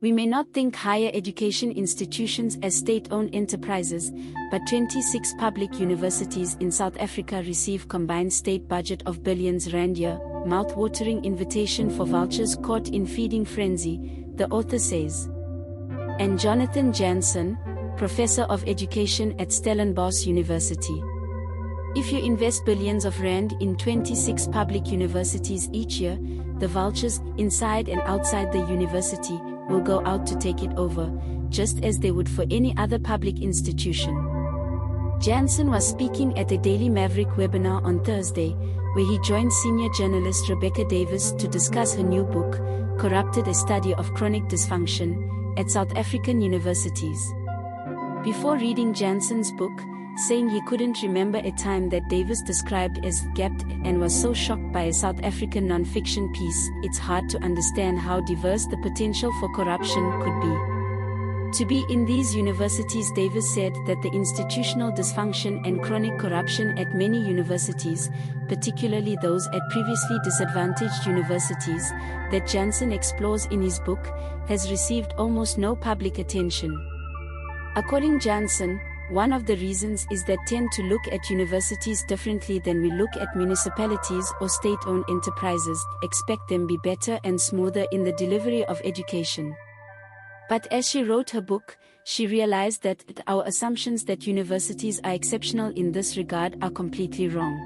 We may not think higher education institutions as state-owned enterprises, but 26 public universities in South Africa receive combined state budget of billions rand a year, mouth-watering invitation for vultures caught in feeding frenzy, the author says. And Jonathan Jansen, professor of education at Stellenbosch University. If you invest billions of rand in 26 public universities each year, the vultures, inside and outside the university, will go out to take it over, just as they would for any other public institution. Jansen was speaking at a Daily Maverick webinar on Thursday, where he joined senior journalist Rebecca Davis to discuss her new book, Corrupted: A Study of Chronic Dysfunction, at South African universities. Before reading Jansen's book, saying he couldn't remember a time that Davis described as gapped and was so shocked by a South African non-fiction piece, it's hard to understand how diverse the potential for corruption could be. To be in these universities, Davis said that the institutional dysfunction and chronic corruption at many universities, particularly those at previously disadvantaged universities, that Jansen explores in his book, has received almost no public attention. According Jansen, one of the reasons is that tend to look at universities differently than we look at municipalities or state-owned enterprises, expect them be better and smoother in the delivery of education. But as she wrote her book, she realized that our assumptions that universities are exceptional in this regard are completely wrong.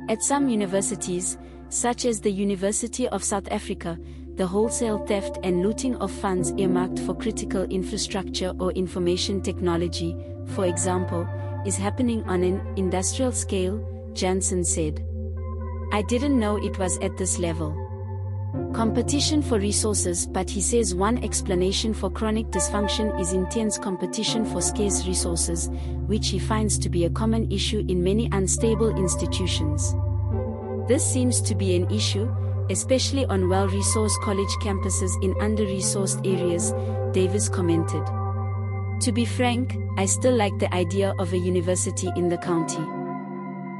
At some universities, such as the University of South Africa, the wholesale theft and looting of funds earmarked for critical infrastructure or information technology, for example, is happening on an industrial scale, Jansen said. I didn't know it was at this level. Competition for resources, but he says one explanation for chronic dysfunction is intense competition for scarce resources, which he finds to be a common issue in many unstable institutions. This seems to be an issue, especially on well-resourced college campuses in under-resourced areas, Davis commented. To be frank, I still like the idea of a university in the county.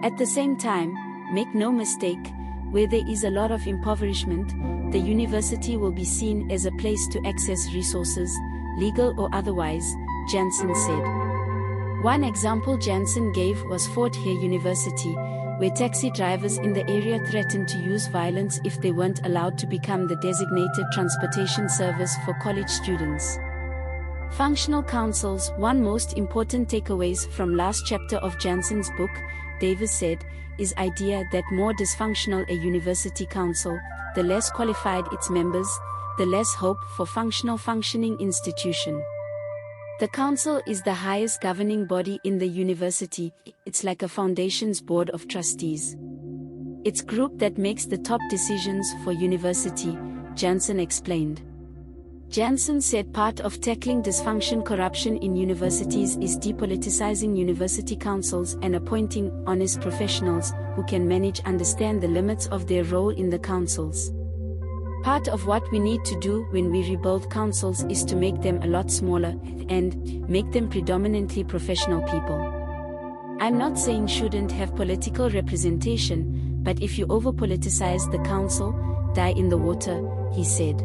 At the same time, make no mistake, where there is a lot of impoverishment, the university will be seen as a place to access resources, legal or otherwise, Jansen said. One example Jansen gave was Fort Hare University, where taxi drivers in the area threatened to use violence if they weren't allowed to become the designated transportation service for college students. Functional councils. One most important takeaways from last chapter of Jansen's book, Davis said, is idea that more dysfunctional a university council, the less qualified its members, the less hope for functioning institution. The council is the highest governing body in the university. It's like a foundation's board of trustees. It's group that makes the top decisions for university, Jansen explained. Jansen said part of tackling dysfunction corruption in universities is depoliticizing university councils and appointing honest professionals who can understand the limits of their role in the councils. Part of what we need to do when we rebuild councils is to make them a lot smaller and make them predominantly professional people. I'm not saying shouldn't have political representation, but if you over-politicize the council, die in the water, he said.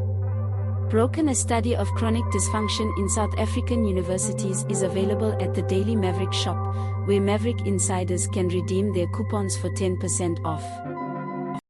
Broken: A Study of Chronic Dysfunction in South African Universities is available at the Daily Maverick shop, where Maverick insiders can redeem their coupons for 10% off.